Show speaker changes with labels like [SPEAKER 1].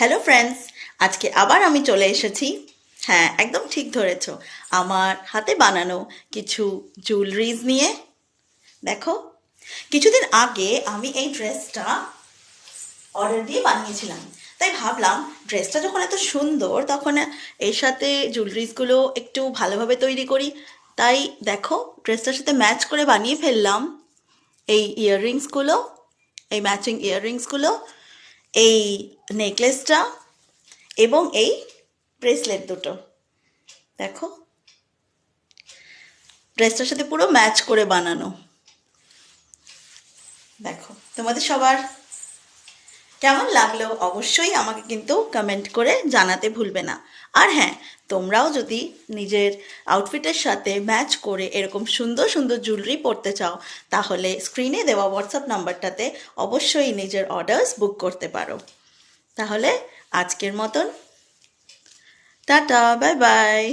[SPEAKER 1] Hello friends, আজকে আবার আমি চলে এসেছি। হ্যাঁ, একদম ঠিক ধরেছ। আমার হাতে বানানো কিছু জুয়েলারিজ নিয়ে। দেখো, কিছুদিন আগে আমি এই ড্রেসটা অর্ডার দিয়ে বানিয়েছিলাম। তাই ভাবলাম ড্রেসটা যখন এত সুন্দর, তখন এর সাথে জুয়েলারিজগুলো একটু ভালোভাবে তৈরি করি। তাই দেখো, ড্রেসটার সাথে ম্যাচ করে বানিয়ে ফেললাম এই ইয়াররিংসগুলো, এই ম্যাচিং ইয়াররিংসগুলো, এই নেকলেসটা এবং এই ব্রেসলেট দুটো। দেখো, ড্রেসটার সাথে পুরো ম্যাচ করে বানানো। দেখো, তোমাদের সবার কেমন লাগলো অবশ্যই আমাকে কিন্তু কমেন্ট করে জানাতে ভুলবে না। আর হ্যাঁ, তোমরাও যদি নিজের আউটফিটের সাথে ম্যাচ করে এরকম সুন্দর সুন্দর জুয়েলারি পরতে চাও, তাহলে স্ক্রিনে দেওয়া হোয়াটসঅ্যাপ নাম্বারটাতে অবশ্যই নিজের অর্ডার্স বুক করতে পারো। তাহলে আজকের মতন টাটা, বাই বাই।